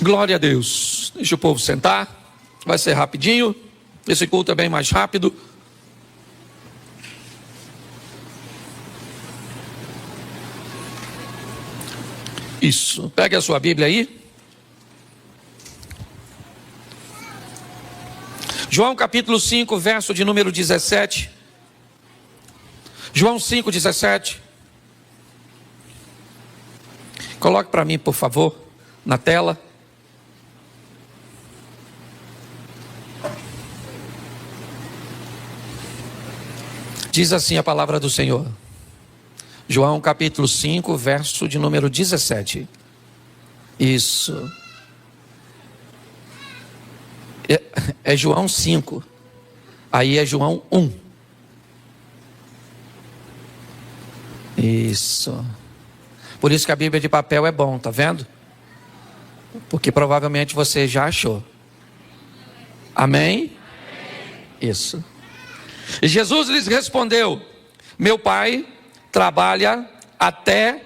Glória a Deus. Deixa o povo sentar. Vai ser rapidinho. Esse culto é bem mais rápido. Isso. Pegue a sua Bíblia aí. João capítulo 5, verso de número 17. João 5, 17. Coloque para mim, por favor, na tela. Diz assim a palavra do Senhor. João capítulo 5, verso de número 17. Isso. É João 5. Aí é João 1. Isso. Por isso que a Bíblia de papel é bom, tá vendo? Porque provavelmente você já achou. Amém? Isso. E Jesus lhes respondeu: meu Pai trabalha até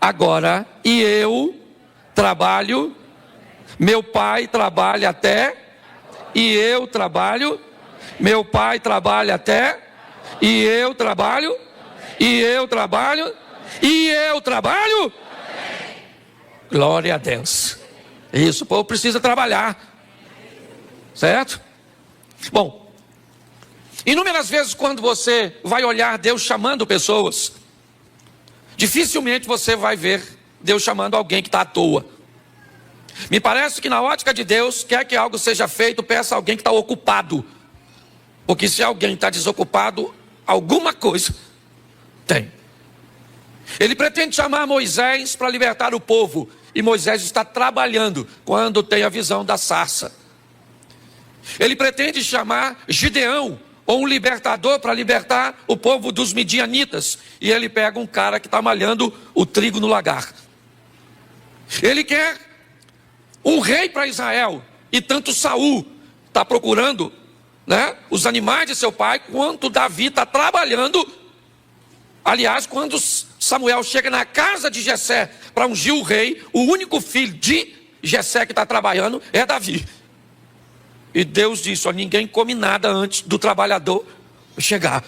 agora e eu trabalho. Meu Pai trabalha até e eu trabalho. Meu Pai trabalha até e eu trabalho. E eu trabalho. E eu trabalho. Glória a Deus. Isso, o povo precisa trabalhar. Certo? Bom, inúmeras vezes quando você vai olhar Deus chamando pessoas, dificilmente você vai ver Deus chamando alguém que está à toa. Me parece que na ótica de Deus, quer que algo seja feito, peça a alguém que está ocupado. Porque se alguém está desocupado, alguma coisa tem. Ele pretende chamar Moisés para libertar o povo. E Moisés está trabalhando quando tem a visão da sarça. Ele pretende chamar Gideão, ou um libertador, para libertar o povo dos midianitas. E ele pega um cara que está malhando o trigo no lagar. Ele quer um rei para Israel. E tanto Saul está procurando, né, os animais de seu pai, quanto Davi está trabalhando. Aliás, quando Samuel chega na casa de Jessé para ungir o rei, o único filho de Jessé que está trabalhando é Davi. E Deus disse: ó, ninguém come nada antes do trabalhador chegar.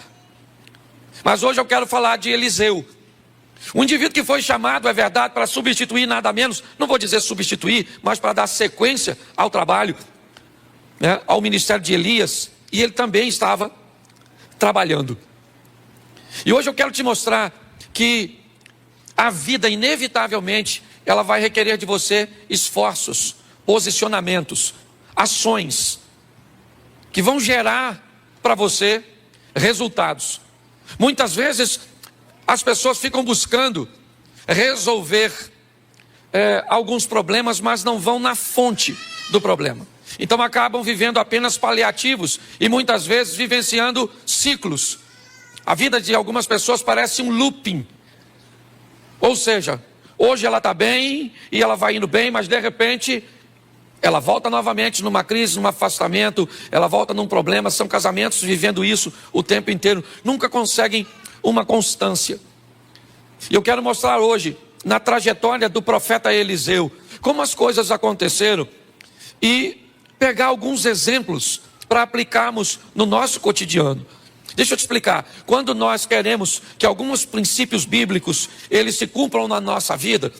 Mas hoje eu quero falar de Eliseu. Um indivíduo que foi chamado, é verdade, para substituir nada menos, não vou dizer substituir, mas para dar sequência ao trabalho, né, ao ministério de Elias. E ele também estava trabalhando. E hoje eu quero te mostrar que a vida, inevitavelmente, ela vai requerer de você esforços, posicionamentos, ações, que vão gerar para você resultados. Muitas vezes, as pessoas ficam buscando resolver alguns problemas, mas não vão na fonte do problema. Então acabam vivendo apenas paliativos e muitas vezes vivenciando ciclos. A vida de algumas pessoas parece um looping. Ou seja, hoje ela está bem e ela vai indo bem, mas de repente ela volta novamente numa crise, num afastamento, ela volta num problema. São casamentos vivendo isso o tempo inteiro, nunca conseguem uma constância. E eu quero mostrar hoje, na trajetória do profeta Eliseu, como as coisas aconteceram e pegar alguns exemplos para aplicarmos no nosso cotidiano. Deixa eu te explicar, quando nós queremos que alguns princípios bíblicos, eles se cumpram na nossa vida,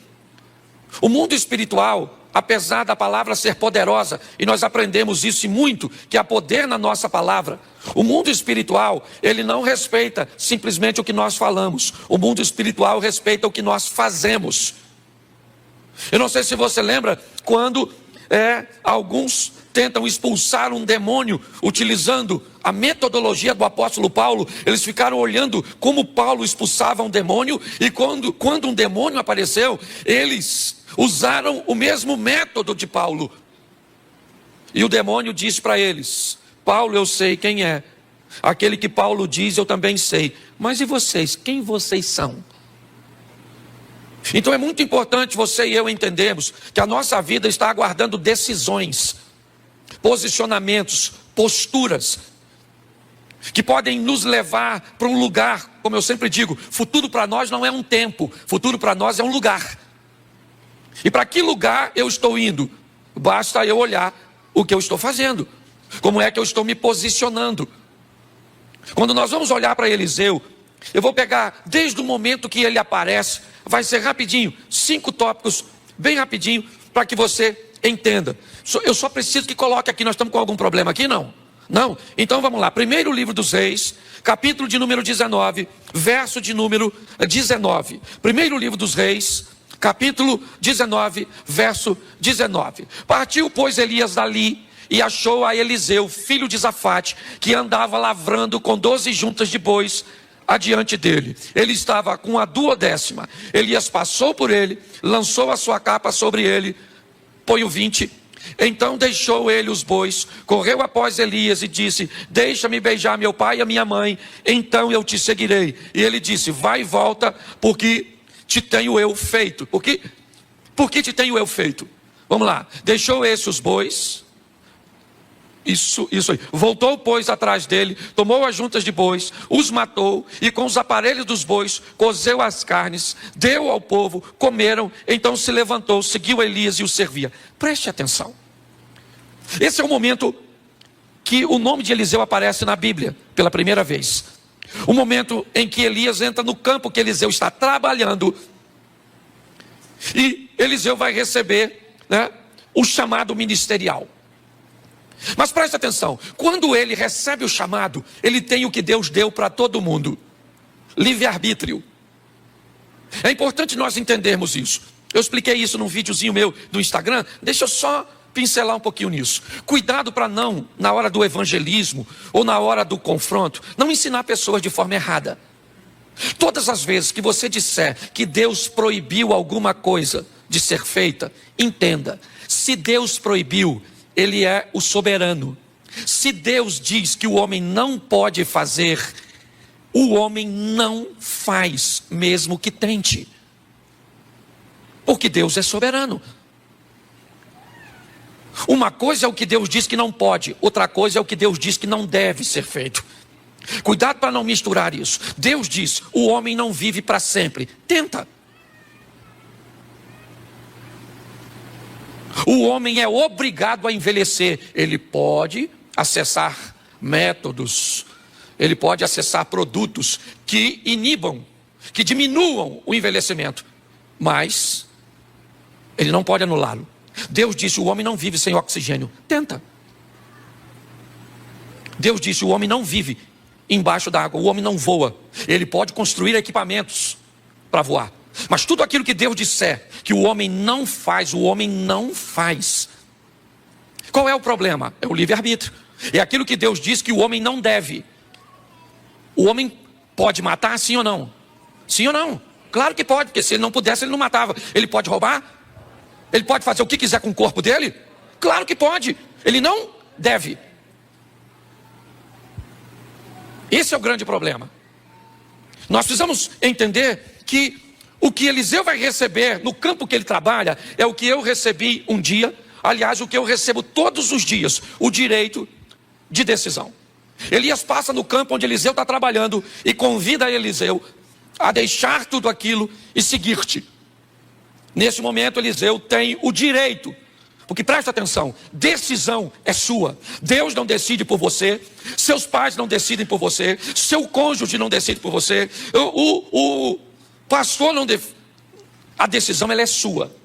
o mundo espiritual, apesar da palavra ser poderosa, e nós aprendemos isso e muito, que há poder na nossa palavra, o mundo espiritual, ele não respeita simplesmente o que nós falamos, o mundo espiritual respeita o que nós fazemos. Eu não sei se você lembra, quando alguns tentam expulsar um demônio utilizando a metodologia do apóstolo Paulo, eles ficaram olhando como Paulo expulsava um demônio, e quando um demônio apareceu, eles usaram o mesmo método de Paulo. E o demônio disse para eles: Paulo, eu sei quem é. Aquele que Paulo diz, eu também sei. Mas e vocês? Quem vocês são? Então é muito importante você e eu entendermos que a nossa vida está aguardando decisões, posicionamentos, posturas, que podem nos levar para um lugar. Como eu sempre digo, futuro para nós não é um tempo, futuro para nós é um lugar. E para que lugar eu estou indo? Basta eu olhar o que eu estou fazendo. Como é que eu estou me posicionando. Quando nós vamos olhar para Eliseu, eu vou pegar desde o momento que ele aparece, vai ser rapidinho, 5 tópicos, bem rapidinho, para que você entenda. Eu só preciso que coloque aqui, nós estamos com algum problema aqui? Não. Não? Então vamos lá, primeiro livro dos Reis, capítulo de número 19, verso de número 19. Primeiro livro dos Reis, capítulo 19, verso 19. Partiu, pois, Elias dali e achou a Eliseu, filho de Zafate, que andava lavrando com 12 juntas de bois adiante dele. Ele estava com a 12ª. Elias passou por ele, lançou a sua capa sobre ele, põe o 20. Então deixou ele os bois, correu após Elias e disse: deixa-me beijar meu pai e a minha mãe, então eu te seguirei. E ele disse: vai e volta, porque te tenho eu feito. Por que te tenho eu feito? Vamos lá, deixou esse os bois. Isso aí. Voltou, pois, atrás dele, tomou as juntas de bois, os matou, e com os aparelhos dos bois, cozeu as carnes, deu ao povo, comeram, então se levantou, seguiu Elias e o servia. Preste atenção. Esse é o momento que o nome de Eliseu aparece na Bíblia, pela primeira vez. O momento em que Elias entra no campo que Eliseu está trabalhando, e Eliseu vai receber, o chamado ministerial. Mas preste atenção, quando ele recebe o chamado, ele tem o que Deus deu para todo mundo: livre-arbítrio. É importante nós entendermos isso. Eu expliquei isso num videozinho meu do Instagram, deixa eu só pincelar um pouquinho nisso. Cuidado para não, na hora do evangelismo, ou na hora do confronto, não ensinar pessoas de forma errada. Todas as vezes que você disser que Deus proibiu alguma coisa de ser feita, entenda, se Deus proibiu, Ele é o soberano. Se Deus diz que o homem não pode fazer, o homem não faz, mesmo que tente. Porque Deus é soberano. Uma coisa é o que Deus diz que não pode, outra coisa é o que Deus diz que não deve ser feito. Cuidado para não misturar isso. Deus diz: o homem não vive para sempre. Tenta. O homem é obrigado a envelhecer. Ele pode acessar métodos, ele pode acessar produtos que inibam, que diminuam o envelhecimento, mas ele não pode anulá-lo. Deus disse: o homem não vive sem oxigênio. Tenta. Deus disse: o homem não vive embaixo da água, o homem não voa. Ele pode construir equipamentos para voar, mas tudo aquilo que Deus disser que o homem não faz, o homem não faz. Qual é o problema? É o livre-arbítrio. É aquilo que Deus diz que o homem não deve. O homem pode matar, sim ou não? Sim ou não? Claro que pode, porque se ele não pudesse, ele não matava. Ele pode roubar? Ele pode fazer o que quiser com o corpo dele? Claro que pode. Ele não deve. Esse é o grande problema. Nós precisamos entender que o que Eliseu vai receber no campo que ele trabalha é o que eu recebi um dia, aliás, o que eu recebo todos os dias: o direito de decisão. Elias passa no campo onde Eliseu está trabalhando e convida Eliseu a deixar tudo aquilo e seguir-te. Nesse momento, Eliseu tem o direito, porque presta atenção, decisão é sua. Deus não decide por você, seus pais não decidem por você, seu cônjuge não decide por você, o pastor não decide. A decisão, ela é sua.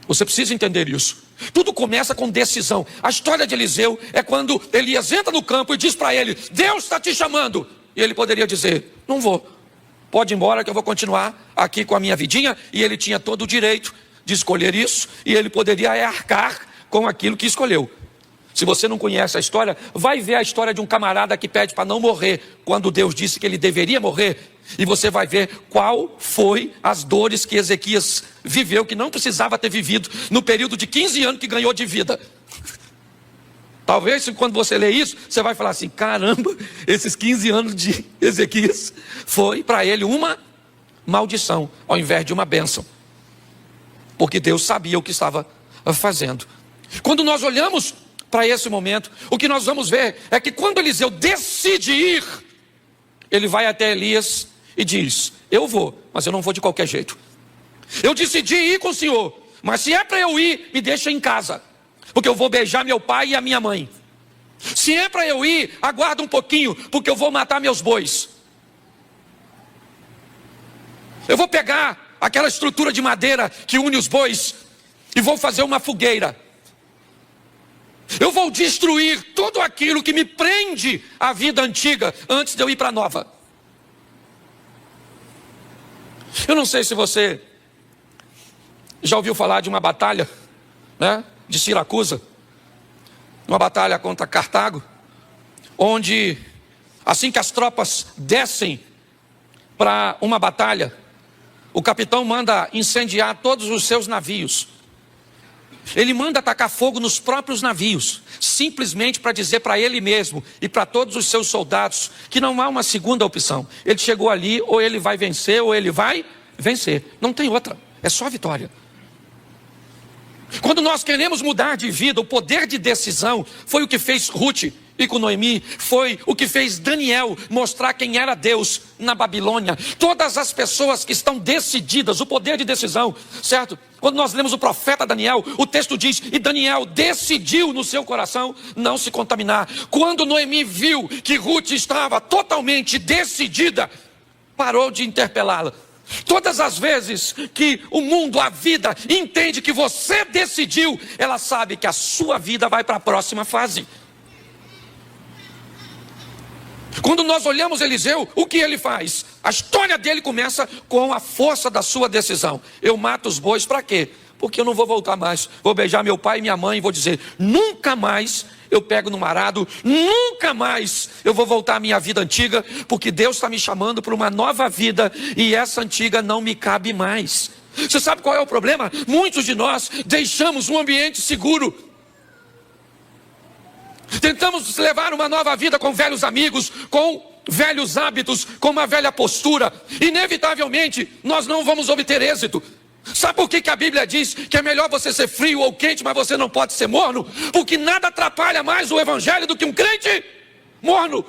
Você precisa entender isso. Tudo começa com decisão. A história de Eliseu é quando Elias entra no campo e diz para ele: Deus está te chamando. E ele poderia dizer: não vou, pode ir embora que eu vou continuar aqui com a minha vidinha. E ele tinha todo o direito de escolher isso, e ele poderia arcar com aquilo que escolheu. Se você não conhece a história, vai ver a história de um camarada que pede para não morrer, quando Deus disse que ele deveria morrer. E você vai ver qual foi as dores que Ezequias viveu, que não precisava ter vivido, no período de 15 anos que ganhou de vida. Talvez quando você lê isso, você vai falar assim: caramba, esses 15 anos de Ezequias foi para ele uma maldição, ao invés de uma bênção. Porque Deus sabia o que estava fazendo. Quando nós olhamos para esse momento, o que nós vamos ver é que quando Eliseu decide ir, ele vai até Elias e diz: eu vou, mas eu não vou de qualquer jeito. Eu decidi ir com o senhor, Mas se é para eu ir, me deixa em casa, porque eu vou beijar meu pai e a minha mãe. Se é para eu ir, aguarda um pouquinho, porque eu vou matar meus bois. Eu vou pegar aquela estrutura de madeira que une os bois e vou fazer uma fogueira. Eu vou destruir tudo aquilo que me prende à vida antiga antes de eu ir para a nova. Eu não sei se você já ouviu falar de uma batalha, né, de Siracusa, uma batalha contra Cartago, onde assim que as tropas descem para uma batalha, o capitão manda incendiar todos os seus navios. Ele manda atacar fogo nos próprios navios, simplesmente para dizer para ele mesmo e para todos os seus soldados que não há uma segunda opção. Ele chegou ali, ou ele vai vencer, ou ele vai vencer. Não tem outra, é só vitória. Quando nós queremos mudar de vida, o poder de decisão foi o que fez Ruth e com Noemi, foi o que fez Daniel mostrar quem era Deus na Babilônia. Todas as pessoas que estão decididas, o poder de decisão, certo? Quando nós lemos o profeta Daniel, o texto diz, e Daniel decidiu no seu coração não se contaminar. Quando Noemi viu que Ruth estava totalmente decidida, parou de interpelá-la. Todas as vezes que o mundo, a vida, entende que você decidiu, ela sabe que a sua vida vai para a próxima fase. Quando nós olhamos Eliseu, o que ele faz? A história dele começa com a força da sua decisão. Eu mato os bois para quê? Porque eu não vou voltar mais. Vou beijar meu pai e minha mãe e vou dizer, nunca mais eu pego no arado, nunca mais eu vou voltar à minha vida antiga, porque Deus está me chamando para uma nova vida e essa antiga não me cabe mais. Você sabe qual é o problema? Muitos de nós deixamos um ambiente seguro. Tentamos levar uma nova vida com velhos amigos, com velhos hábitos, com uma velha postura. Inevitavelmente, nós não vamos obter êxito. Sabe por que a Bíblia diz que é melhor você ser frio ou quente, mas você não pode ser morno? Porque nada atrapalha mais o evangelho do que um crente morno.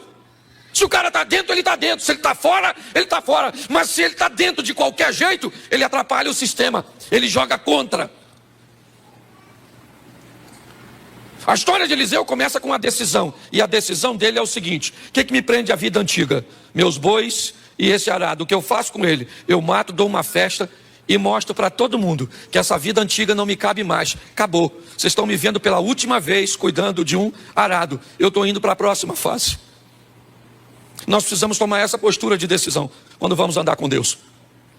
Se o cara está dentro, ele está dentro. Se ele está fora, ele está fora. Mas se ele está dentro de qualquer jeito, ele atrapalha o sistema. Ele joga contra. A história de Eliseu começa com uma decisão. E a decisão dele é o seguinte: o que me prende à vida antiga? Meus bois e esse arado. O que eu faço com ele? Eu mato, dou uma festa e mostro para todo mundo que essa vida antiga não me cabe mais. Acabou. Vocês estão me vendo pela última vez cuidando de um arado. Eu estou indo para a próxima fase. Nós precisamos tomar essa postura de decisão quando vamos andar com Deus.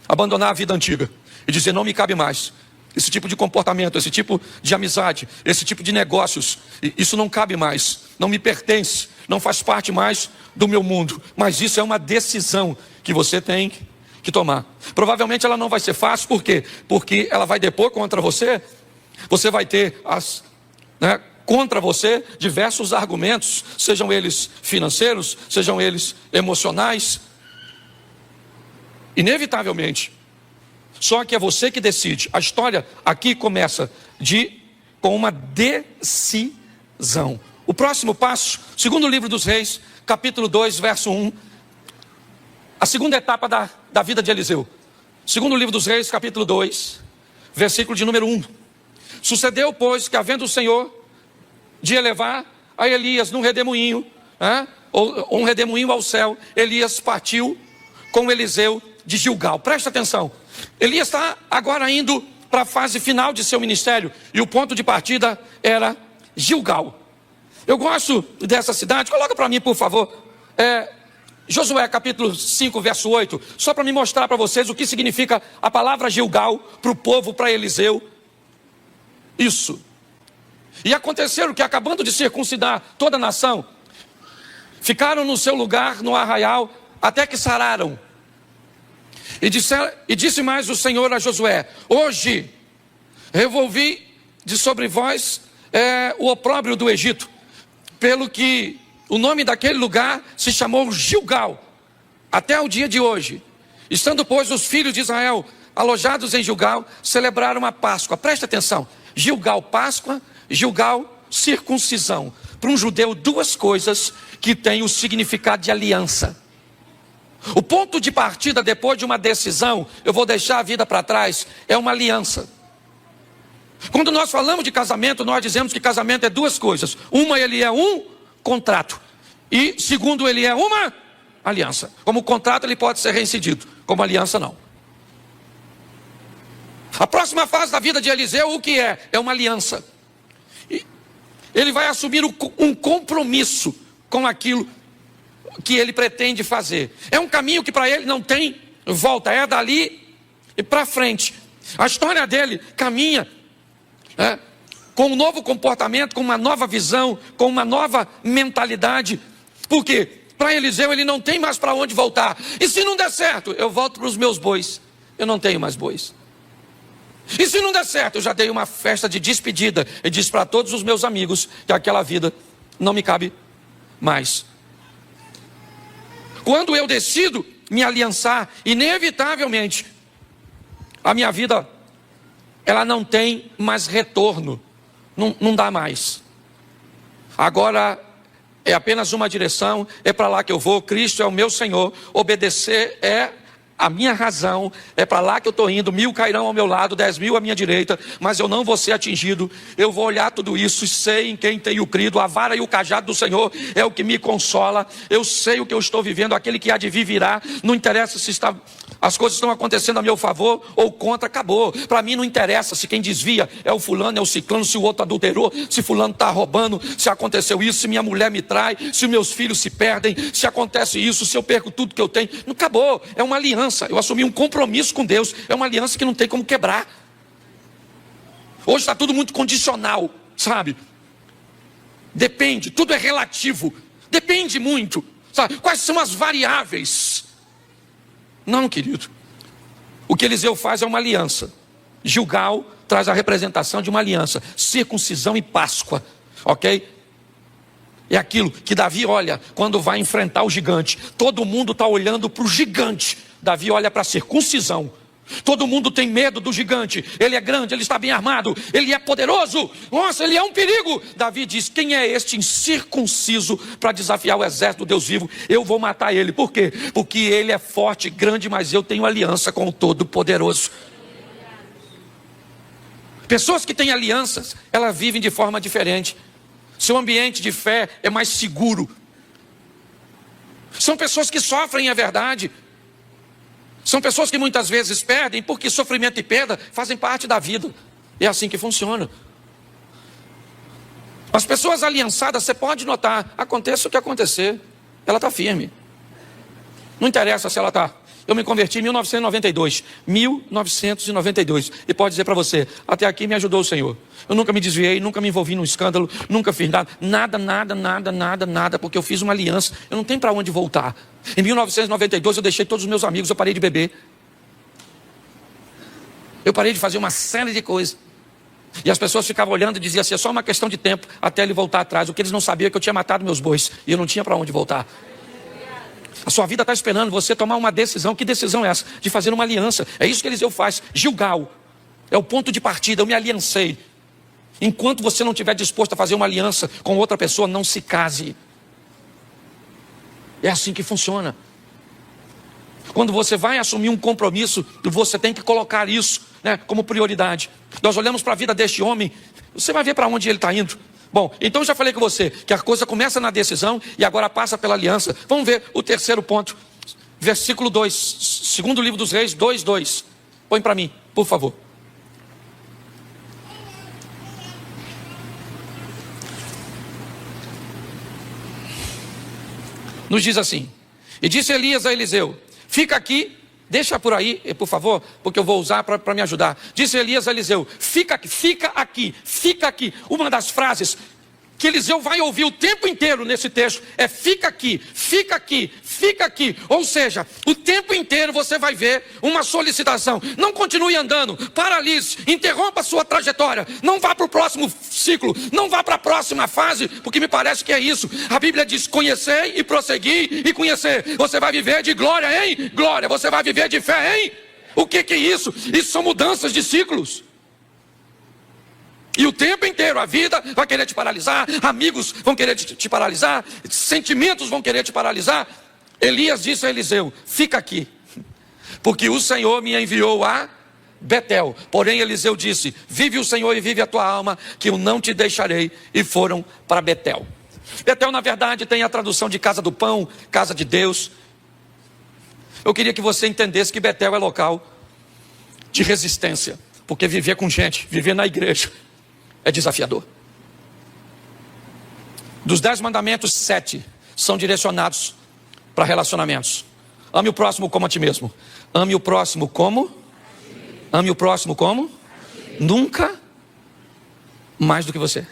Abandonar a vida antiga e dizer, não me cabe mais. Esse tipo de comportamento, esse tipo de amizade, esse tipo de negócios, isso não cabe mais, não me pertence, não faz parte mais do meu mundo. Mas isso é uma decisão que você tem que tomar. Provavelmente ela não vai ser fácil, por quê? Porque ela vai depor contra você. Você vai ter contra você diversos argumentos, sejam eles financeiros, sejam eles emocionais. Inevitavelmente. Só que é você que decide. A história aqui começa com uma decisão. O próximo passo, segundo livro dos Reis, capítulo 2, verso 1. A segunda etapa da vida de Eliseu. Segundo livro dos Reis, capítulo 2, versículo de número 1. Sucedeu, pois, que havendo o Senhor de elevar a Elias num redemoinho, ou um redemoinho ao céu, Elias partiu com Eliseu de Gilgal. Presta atenção. Elias está agora indo para a fase final de seu ministério. E o ponto de partida era Gilgal. Eu gosto dessa cidade. Coloca para mim, por favor. Josué capítulo 5, verso 8. Só para me mostrar para vocês o que significa a palavra Gilgal para o povo, para Eliseu. Isso. E aconteceu que, acabando de circuncidar toda a nação, ficaram no seu lugar no arraial até que sararam. E disse mais o Senhor a Josué: hoje revolvi de sobre vós o opróbrio do Egito, pelo que o nome daquele lugar se chamou Gilgal, até o dia de hoje. Estando, pois, os filhos de Israel alojados em Gilgal, celebraram a Páscoa. Presta atenção: Gilgal, Páscoa; Gilgal, circuncisão. Para um judeu, duas coisas que têm o significado de aliança. O ponto de partida depois de uma decisão, eu vou deixar a vida para trás, é uma aliança. Quando nós falamos de casamento, nós dizemos que casamento é duas coisas. Uma, ele é um contrato. E segundo, ele é uma aliança. Como contrato, ele pode ser reincidido. Como aliança, não. A próxima fase da vida de Eliseu, o que é? É uma aliança. E ele vai assumir um compromisso com aquilo que ele pretende fazer. É um caminho que para ele não tem volta. É dali e para frente. A história dele caminha com um novo comportamento, com uma nova visão, com uma nova mentalidade. Por quê? Para Eliseu ele não tem mais para onde voltar. E se não der certo, eu volto para os meus bois. Eu não tenho mais bois. E se não der certo, eu já dei uma festa de despedida e disse para todos os meus amigos que aquela vida não me cabe mais. Quando eu decido me aliançar, inevitavelmente, a minha vida, ela não tem mais retorno. Não dá mais. Agora é apenas uma direção, é para lá que eu vou. Cristo é o meu Senhor. Obedecer é a minha razão, é para lá que eu estou indo. 1000 cairão ao meu lado, 10.000 à minha direita, mas eu não vou ser atingido. Eu vou olhar tudo isso e sei em quem tenho crido. A vara e o cajado do Senhor é o que me consola. Eu sei o que eu estou vivendo, aquele que há de vir virá. Não interessa se as coisas estão acontecendo a meu favor ou contra, acabou. Para mim não interessa se quem desvia é o fulano, é o ciclano, se o outro adulterou, se fulano está roubando, se aconteceu isso, se minha mulher me trai, se meus filhos se perdem, se acontece isso, se eu perco tudo que eu tenho. Não, acabou, é uma aliança. Eu assumi um compromisso com Deus. É uma aliança que não tem como quebrar. Hoje está tudo muito condicional, sabe? Depende, tudo é relativo. Depende muito, sabe? Quais são as variáveis? Não, querido. O que Eliseu faz é uma aliança. Gilgal traz a representação de uma aliança. Circuncisão e Páscoa, ok? É aquilo que Davi olha quando vai enfrentar o gigante. Todo mundo está olhando para o gigante. Davi olha para a circuncisão. Todo mundo tem medo do gigante. Ele é grande, ele está bem armado, ele é poderoso. Nossa, ele é um perigo. Davi diz: quem é este incircunciso para desafiar o exército do Deus vivo? Eu vou matar ele. Por quê? Porque ele é forte, grande, mas eu tenho aliança com o Todo-Poderoso. Pessoas que têm alianças, elas vivem de forma diferente. Seu ambiente de fé é mais seguro. São pessoas que sofrem, é verdade. São pessoas que muitas vezes perdem, porque sofrimento e perda fazem parte da vida. É assim que funciona. As pessoas aliançadas, você pode notar, aconteça o que acontecer, ela está firme. Não interessa se ela está. Eu me converti em 1992. 1992. E pode dizer para você, até aqui me ajudou o Senhor. Eu nunca me desviei, nunca me envolvi num escândalo, nunca fiz nada, porque eu fiz uma aliança. Eu não tenho para onde voltar. Em 1992 eu deixei todos os meus amigos, eu parei de beber. Eu parei de fazer uma série de coisas. E as pessoas ficavam olhando e diziam assim, é só uma questão de tempo até ele voltar atrás. O que eles não sabiam é que eu tinha matado meus bois e eu não tinha para onde voltar. A sua vida está esperando você tomar uma decisão. Que decisão é essa? De fazer uma aliança. É isso que Eliseu faz. Gilgal é o ponto de partida. Eu me aliancei. Enquanto você não estiver disposto a fazer uma aliança com outra pessoa, não se case. É assim que funciona. Quando você vai assumir um compromisso, você tem que colocar isso, como prioridade. Nós olhamos para a vida deste homem, você vai ver para onde ele está indo. Bom, então eu já falei com você que a coisa começa na decisão e agora passa pela aliança. Vamos ver o terceiro ponto. Versículo 2, segundo livro dos Reis, 2:2. Põe para mim, por favor. Nos diz assim: e disse Elias a Eliseu, fica aqui, deixa por aí, por favor, porque eu vou usar para me ajudar. Disse Elias a Eliseu, fica aqui. Uma das frases que Eliseu vai ouvir o tempo inteiro nesse texto é fica aqui. Ou seja, o tempo inteiro você vai ver uma solicitação. Não continue andando, paralise, interrompa a sua trajetória. Não vá para o próximo ciclo, não vá para a próxima fase, porque me parece que é isso. A Bíblia diz, conhecer e prosseguir e conhecer. Você vai viver de glória em glória, você vai viver de fé em... O que é isso? Isso são mudanças de ciclos. E o tempo inteiro a vida vai querer te paralisar, amigos vão querer te paralisar, sentimentos vão querer te paralisar. Elias disse a Eliseu, fica aqui, porque o Senhor me enviou a Betel. Porém Eliseu disse: vive o Senhor e vive a tua alma, que eu não te deixarei. E foram para Betel. Betel, na verdade, tem a tradução de casa do pão, casa de Deus. Eu queria que você entendesse que Betel é local de resistência, porque viver com gente, viver na igreja, é desafiador. Dos 10 mandamentos, 7 são direcionados para relacionamentos. Ame o próximo como a ti mesmo. Ame o próximo como? Ame o próximo como? Nunca mais do que você.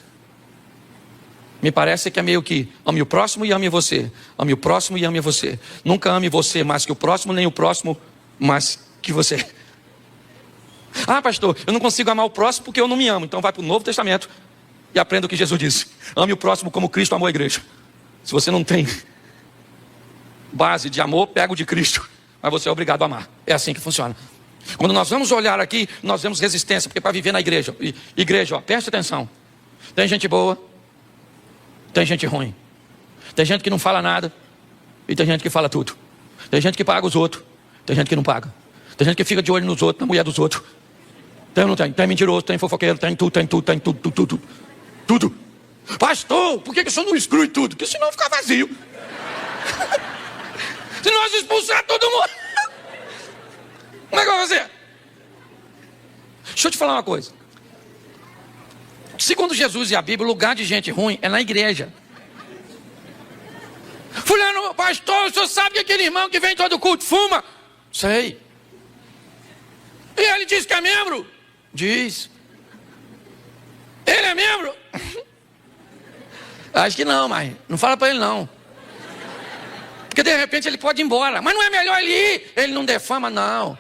Me parece que é meio que ame o próximo e ame você. Ame o próximo e ame você. Nunca ame você mais que o próximo, nem o próximo mais que você. Ah, pastor, eu não consigo amar o próximo porque eu não me amo. Então vai para o Novo Testamento e aprenda o que Jesus disse. Ame o próximo como Cristo amou a igreja. Se você não tem base de amor, pega o de Cristo. Mas você é obrigado a amar. É assim que funciona. Quando nós vamos olhar aqui, nós vemos resistência. Porque para viver na igreja, igreja, ó, preste atenção. Tem gente boa, tem gente ruim. Tem gente que não fala nada e tem gente que fala tudo. Tem gente que paga os outros, tem gente que não paga. Tem gente que fica de olho nos outros, na mulher dos outros. Tem ou não tem? Tem mentiroso, tem fofoqueiro, tem tudo. Tudo. Pastor, por que o senhor não exclui tudo? Porque senão fica vazio. Se nós expulsar todo mundo, como é que vai fazer? Deixa eu te falar uma coisa. Segundo Jesus e a Bíblia, o lugar de gente ruim é na igreja. Fulano, pastor, o senhor sabe que aquele irmão que vem todo culto fuma? Sei. E ele diz que é membro? Diz. Ele é membro? Acho que não, mas não fala para ele não. Porque de repente ele pode ir embora. Mas não é melhor ele ir? Ele não defama, não.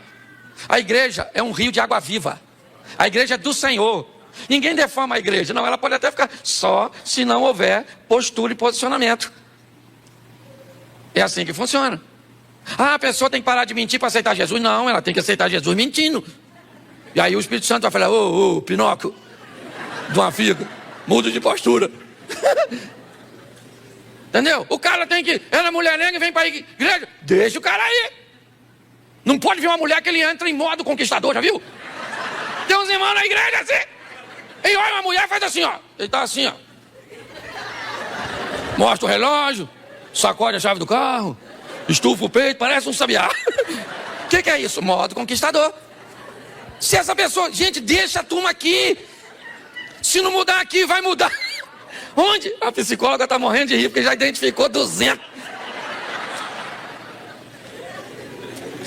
A igreja é um rio de água viva. A igreja é do Senhor. Ninguém defama a igreja. Não, ela pode até ficar só se não houver postura e posicionamento. É assim que funciona. Ah, a pessoa tem que parar de mentir para aceitar Jesus. Não, ela tem que aceitar Jesus mentindo. E aí o Espírito Santo vai falar: ô, Pinóquio, de uma figa, muda de postura. Entendeu? O cara tem que... Ela é mulherenga e vem para a igreja. Deixa o cara aí. Não pode ver uma mulher que ele entra em modo conquistador, já viu? Tem uns irmãos na igreja assim. E olha, uma mulher faz assim, ó. Ele tá assim, ó. Mostra o relógio, sacode a chave do carro, estufa o peito, parece um sabiá. O que é isso? Modo conquistador. Se essa pessoa... Gente, deixa a turma aqui. Se não mudar aqui, vai mudar. Onde? A psicóloga está morrendo de rir porque já identificou 200.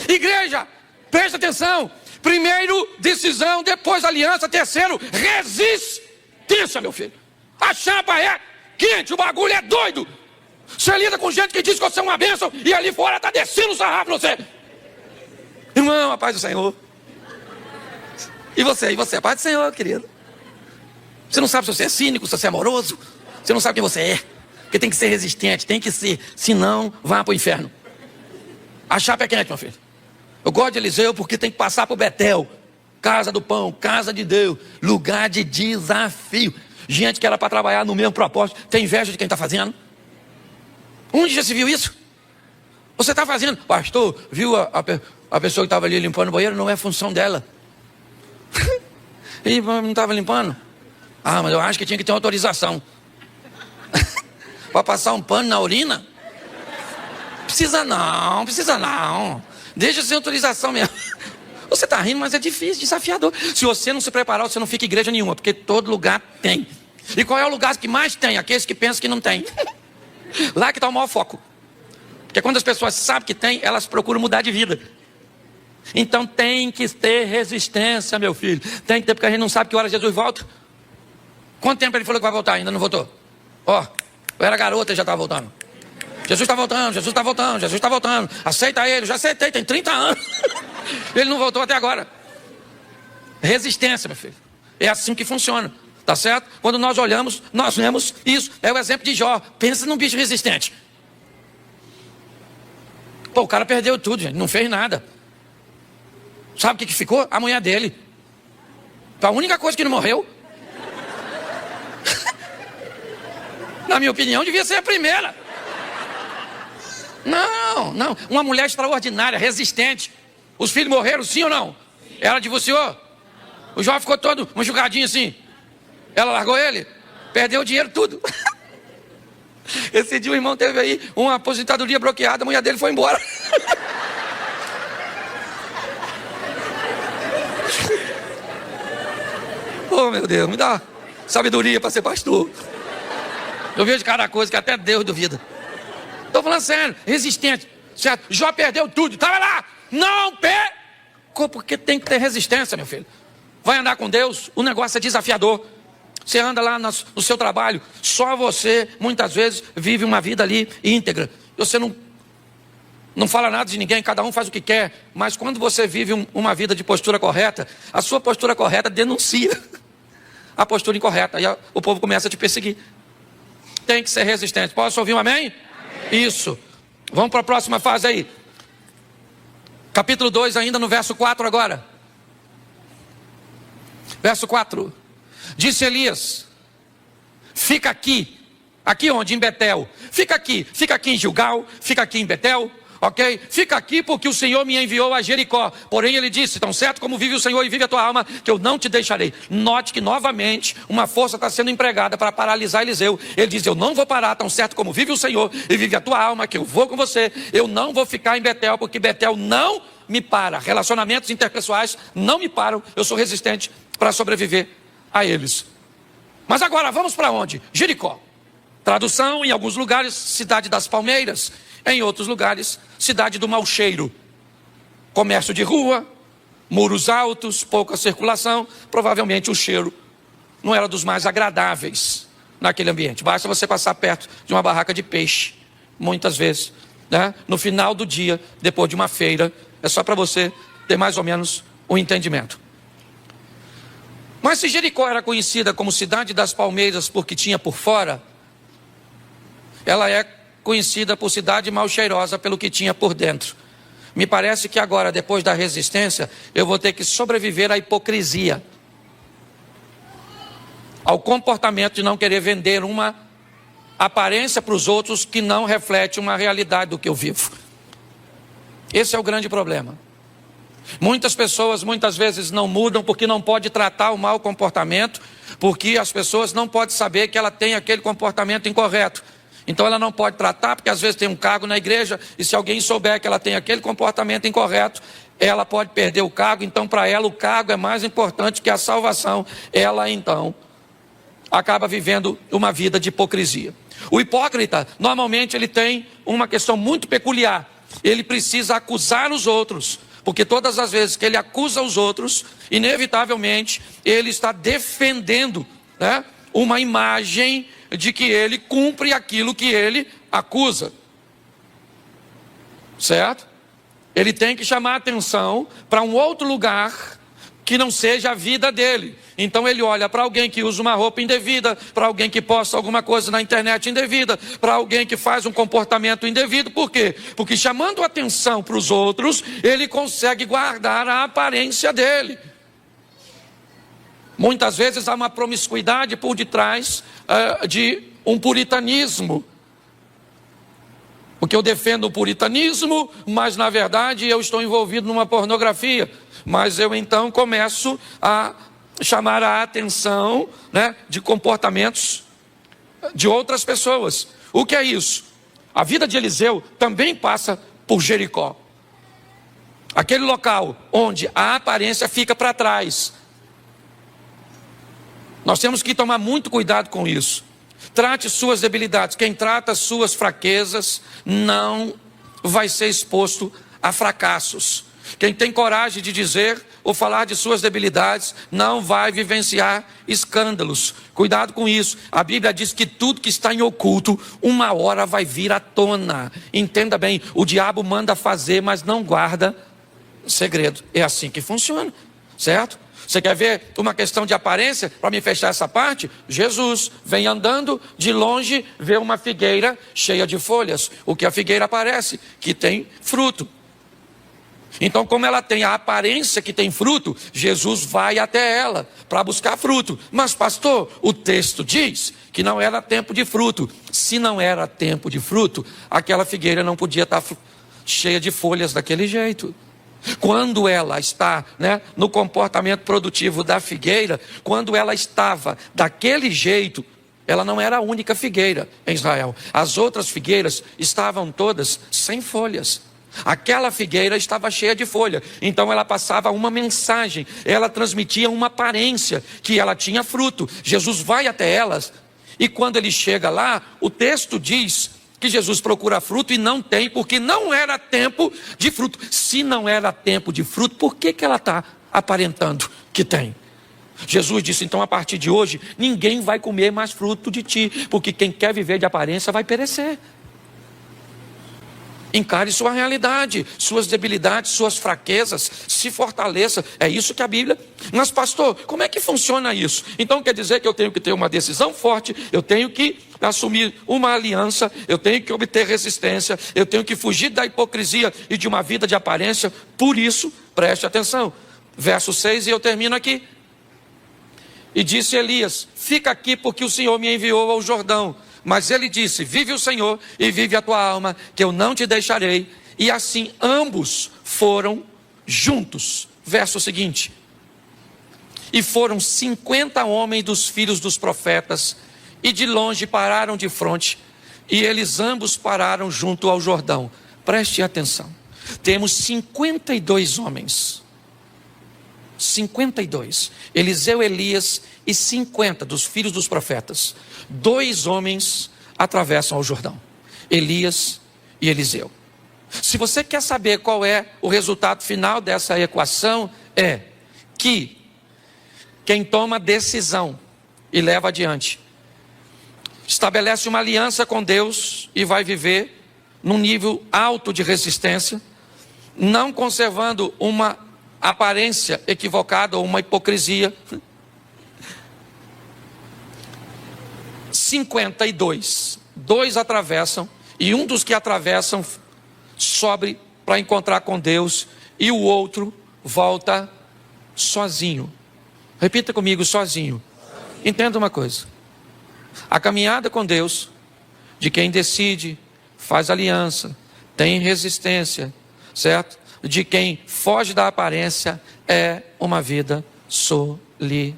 Igreja, presta atenção. Primeiro, decisão, depois aliança. Terceiro, resistência, meu filho. A chapa é quente, o bagulho é doido. Você lida com gente que diz que você é uma bênção e ali fora está descendo o sarrafo em você. Irmão, a paz do Senhor. E você, a paz do Senhor, querido. Você não sabe se você é cínico, se você é amoroso. Você não sabe quem você é. Porque tem que ser resistente, tem que ser. Senão, vá para o inferno. A chapa é quente, meu filho. Eu gosto de Eliseu porque tem que passar por Betel. Casa do pão, casa de Deus. Lugar de desafio. Gente que era para trabalhar no mesmo propósito. Tem inveja de quem está fazendo? Onde já se viu isso? Você está fazendo. Pastor, viu a pessoa que estava ali limpando o banheiro? Não é função dela. E não estava limpando? Ah, mas eu acho que tinha que ter autorização. Para passar um pano na urina? Precisa não. Deixa sem autorização mesmo. Você está rindo, mas é difícil, desafiador. Se você não se preparar, você não fica em igreja nenhuma, porque todo lugar tem. E qual é o lugar que mais tem? Aqueles que pensam que não tem. Lá que está o maior foco. Porque quando as pessoas sabem que tem, elas procuram mudar de vida. Então tem que ter resistência, meu filho. Tem que ter, porque a gente não sabe que hora Jesus volta. Quanto tempo ele falou que vai voltar? Ainda não voltou. Ó, eu era garota e já estava voltando. Jesus está voltando. Aceita ele, já aceitei, tem 30 anos. Ele não voltou até agora. Resistência, meu filho. É assim que funciona, tá certo? Quando nós olhamos, nós vemos isso. É o exemplo de Jó. Pensa num bicho resistente. Pô, o cara perdeu tudo, gente, não fez nada. Sabe o que ficou? A mulher dele. A única coisa que não morreu. Na minha opinião, devia ser a primeira. Não. Uma mulher extraordinária, resistente. Os filhos morreram, sim ou não? Sim. Ela divorciou? O Jó ficou todo machucadinho assim. Ela largou ele? Perdeu o dinheiro tudo. Esse dia o irmão teve aí uma aposentadoria bloqueada, a mulher dele foi embora. Oh, meu Deus, me dá sabedoria para ser pastor. Eu vejo cada coisa que até Deus duvida. Estou falando sério, resistente, certo? Jó perdeu tudo, estava lá, não pecou, porque tem que ter resistência, meu filho. Vai andar com Deus, o negócio é desafiador. Você anda lá no seu trabalho, só você, muitas vezes, vive uma vida ali íntegra. Você não fala nada de ninguém, cada um faz o que quer. Mas quando você vive uma vida de postura correta, a sua postura correta denuncia a postura incorreta. E o povo começa a te perseguir. Tem que ser resistente. Posso ouvir um amém? Amém. Isso. Vamos para a próxima fase aí. Capítulo 2, ainda no verso 4 agora. Verso 4. Disse Elias: fica aqui. Aqui onde? Em Betel. Fica aqui em Gilgal, fica aqui em Betel, ok? Fica aqui porque o Senhor me enviou a Jericó. Porém ele disse: tão certo como vive o Senhor e vive a tua alma, que eu não te deixarei. Note que novamente uma força está sendo empregada para paralisar Eliseu. Ele diz: eu não vou parar, tão certo como vive o Senhor e vive a tua alma, que eu vou com você. Eu não vou ficar em Betel, porque Betel não me para. Relacionamentos interpessoais não me param. Eu sou resistente para sobreviver a eles. Mas agora vamos para onde? Jericó. Tradução: em alguns lugares, cidade das palmeiras. Em outros lugares, cidade do mau cheiro. Comércio de rua, muros altos, pouca circulação. Provavelmente o cheiro não era dos mais agradáveis naquele ambiente. Basta você passar perto de uma barraca de peixe, muitas vezes, né? No final do dia, depois de uma feira. É só para você ter mais ou menos um entendimento. Mas se Jericó era conhecida como cidade das palmeiras porque tinha por fora, ela é conhecida por cidade mal cheirosa pelo que tinha por dentro. Me parece que agora, depois da resistência, eu vou ter que sobreviver à hipocrisia, ao comportamento de não querer vender uma aparência para os outros que não reflete uma realidade do que eu vivo. Esse é o grande problema. Muitas pessoas muitas vezes não mudam porque não pode tratar o mau comportamento, porque as pessoas não podem saber que ela tem aquele comportamento incorreto. Então ela não pode tratar, porque às vezes tem um cargo na igreja, e se alguém souber que ela tem aquele comportamento incorreto, ela pode perder o cargo. Então para ela o cargo é mais importante que a salvação. Ela então acaba vivendo uma vida de hipocrisia. O hipócrita, normalmente ele tem uma questão muito peculiar. Ele precisa acusar os outros, porque todas as vezes que ele acusa os outros, inevitavelmente ele está defendendo, né, uma imagem de que ele cumpre aquilo que ele acusa. Certo? Ele tem que chamar a atenção para um outro lugar que não seja a vida dele. Então ele olha para alguém que usa uma roupa indevida, para alguém que posta alguma coisa na internet indevida, para alguém que faz um comportamento indevido. Por quê? Porque chamando atenção para os outros, ele consegue guardar a aparência dele. Muitas vezes há uma promiscuidade por detrás de um puritanismo. Porque eu defendo o puritanismo, mas na verdade eu estou envolvido numa pornografia. Mas eu então começo a chamar a atenção, né, de comportamentos de outras pessoas. O que é isso? A vida de Eliseu também passa por Jericó. Aquele local onde a aparência fica para trás. Nós temos que tomar muito cuidado com isso. Trate suas debilidades. Quem trata suas fraquezas não vai ser exposto a fracassos. Quem tem coragem de dizer ou falar de suas debilidades não vai vivenciar escândalos. Cuidado com isso. A Bíblia diz que tudo que está em oculto, uma hora vai vir à tona. Entenda bem, o diabo manda fazer, mas não guarda segredo. É assim que funciona, certo? Você quer ver uma questão de aparência? Para me fechar essa parte, Jesus vem andando, de longe vê uma figueira cheia de folhas. O que a figueira parece? Que tem fruto. Então, como ela tem a aparência que tem fruto, Jesus vai até ela para buscar fruto. Mas pastor, o texto diz que não era tempo de fruto. Se não era tempo de fruto, aquela figueira não podia estar cheia de folhas daquele jeito. Quando ela está, no comportamento produtivo da figueira, quando ela estava daquele jeito, ela não era a única figueira em Israel. As outras figueiras estavam todas sem folhas. Aquela figueira estava cheia de folha. Então ela passava uma mensagem, ela transmitia uma aparência que ela tinha fruto. Jesus vai até elas e quando ele chega lá, o texto diz que Jesus procura fruto e não tem, porque não era tempo de fruto. Se não era tempo de fruto, por que ela está aparentando que tem? Jesus disse, então a partir de hoje, ninguém vai comer mais fruto de ti, porque quem quer viver de aparência vai perecer. Encare sua realidade, suas debilidades, suas fraquezas, se fortaleça. É isso que a Bíblia... Mas pastor, como é que funciona isso? Então quer dizer que eu tenho que ter uma decisão forte, eu tenho que assumir uma aliança, eu tenho que obter resistência, eu tenho que fugir da hipocrisia e de uma vida de aparência. Por isso, preste atenção. Verso 6 e eu termino aqui. E disse Elias, fica aqui porque o Senhor me enviou ao Jordão. Mas ele disse, vive o Senhor e vive a tua alma, que eu não te deixarei. E assim ambos foram juntos. Verso seguinte. E foram 50 homens dos filhos dos profetas, e de longe pararam de fronte, e eles ambos pararam junto ao Jordão. Preste atenção. Temos 52 homens. 52. Eliseu, Elias e 50 dos filhos dos profetas. 2 homens atravessam o Jordão. Elias e Eliseu. Se você quer saber qual é o resultado final dessa equação, é que quem toma decisão e leva adiante, estabelece uma aliança com Deus e vai viver num nível alto de resistência, não conservando uma aparência equivocada ou uma hipocrisia. 52, 2 atravessam, e um dos que atravessam sobe para encontrar com Deus, e o outro volta sozinho. Repita comigo, sozinho. Entenda uma coisa, a caminhada com Deus, de quem decide, faz aliança, tem resistência, certo? De quem foge da aparência, é uma vida solitária.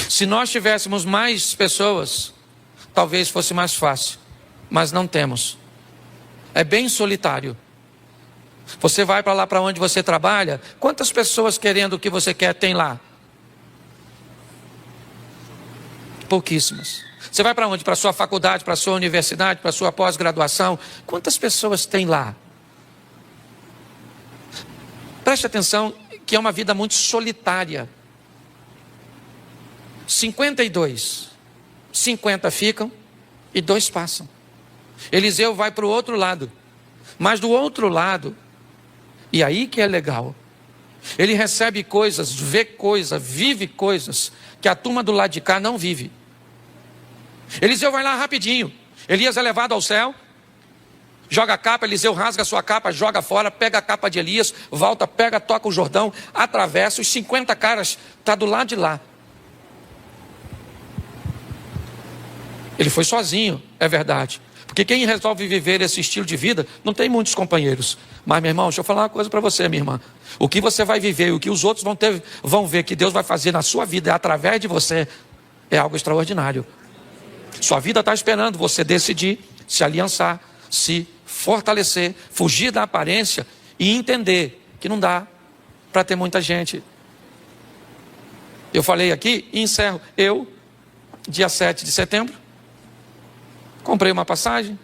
Se nós tivéssemos mais pessoas, talvez fosse mais fácil, mas não temos. É bem solitário. Você vai para lá para onde você trabalha, quantas pessoas querendo o que você quer tem lá? Pouquíssimas. Você vai para onde? Para a sua faculdade, para a sua universidade, para a sua pós-graduação, quantas pessoas tem lá? Preste atenção que é uma vida muito solitária. 52, 50 ficam e 2 passam. Eliseu vai para o outro lado, mas do outro lado, e aí que é legal, ele recebe coisas, vê coisas, vive coisas que a turma do lado de cá não vive. Eliseu vai lá rapidinho, Elias é levado ao céu, joga a capa, Eliseu rasga a sua capa, joga fora, pega a capa de Elias, volta, pega, toca o Jordão, atravessa, os 50 caras estão do lado de lá. Ele foi sozinho, é verdade. Porque quem resolve viver esse estilo de vida, não tem muitos companheiros. Mas, meu irmão, deixa eu falar uma coisa para você, minha irmã. O que você vai viver e o que os outros vão ver que Deus vai fazer na sua vida através de você, é algo extraordinário. Sua vida está esperando você decidir, se aliançar, se fortalecer, fugir da aparência e entender que não dá para ter muita gente. Eu falei aqui e encerro. Eu, dia 7 de setembro, comprei uma passagem,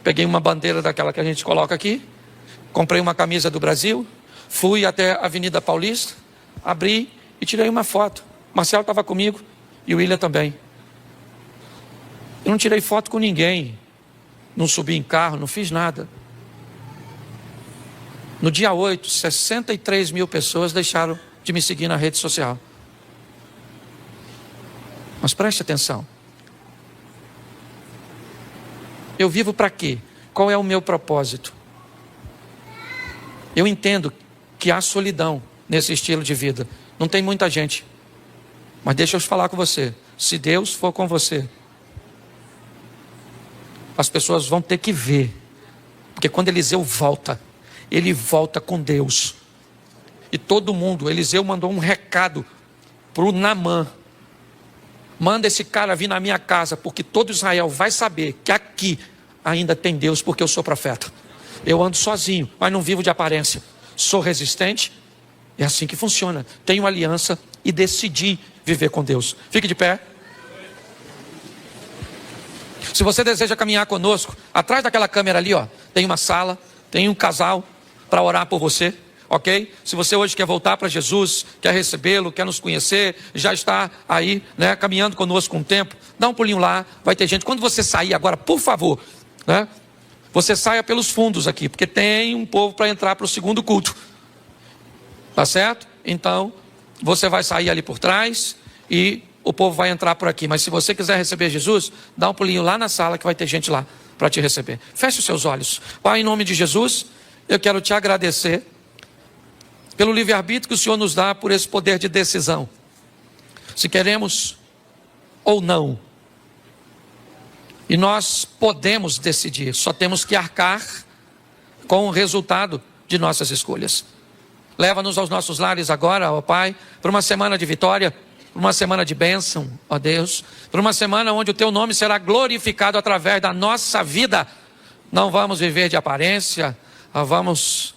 peguei uma bandeira daquela que a gente coloca aqui, comprei uma camisa do Brasil, fui até a Avenida Paulista, abri e tirei uma foto. Marcelo estava comigo e o William também. Eu não tirei foto com ninguém, não subi em carro, não fiz nada. No dia 8, 63 mil pessoas deixaram de me seguir na rede social. Mas preste atenção. Eu vivo para quê? Qual é o meu propósito? Eu entendo que há solidão nesse estilo de vida. Não tem muita gente. Mas deixa eu falar com você. Se Deus for com você, as pessoas vão ter que ver Porque quando Eliseu volta, ele volta com Deus. E todo mundo, Eliseu mandou um recado para o Naamã: manda esse cara vir na minha casa, porque todo Israel vai saber que aqui ainda tem Deus, porque eu sou profeta. Eu ando sozinho, mas não vivo de aparência. Sou resistente, é assim que funciona. Tenho aliança e decidi viver com Deus. Fique de pé. Se você deseja caminhar conosco, atrás daquela câmera ali, ó, tem uma sala, tem um casal para orar por você. Ok? Se você hoje quer voltar para Jesus, quer recebê-lo, quer nos conhecer, já está aí, né, caminhando conosco um tempo, dá um pulinho lá, vai ter gente. Quando você sair agora, por favor, né, você saia pelos fundos aqui, porque tem um povo para entrar para o segundo culto. Tá certo? Então, você vai sair ali por trás e o povo vai entrar por aqui. Mas se você quiser receber Jesus, dá um pulinho lá na sala que vai ter gente lá para te receber. Feche os seus olhos. Pai, em nome de Jesus, eu quero te agradecer pelo livre-arbítrio que o Senhor nos dá, por esse poder de decisão, se queremos ou não. E nós podemos decidir, só temos que arcar com o resultado de nossas escolhas. Leva-nos aos nossos lares agora, ó Pai, para uma semana de vitória, para uma semana de bênção, ó Deus, para uma semana onde o Teu nome será glorificado através da nossa vida. Não vamos viver de aparência, vamos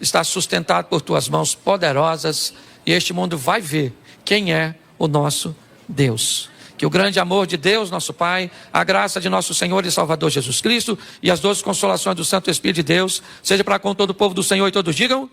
estar sustentado por Tuas mãos poderosas, e este mundo vai ver quem é o nosso Deus. Que o grande amor de Deus, nosso Pai, a graça de nosso Senhor e Salvador Jesus Cristo e as doces consolações do Santo Espírito de Deus seja para com todo o povo do Senhor, e todos digam...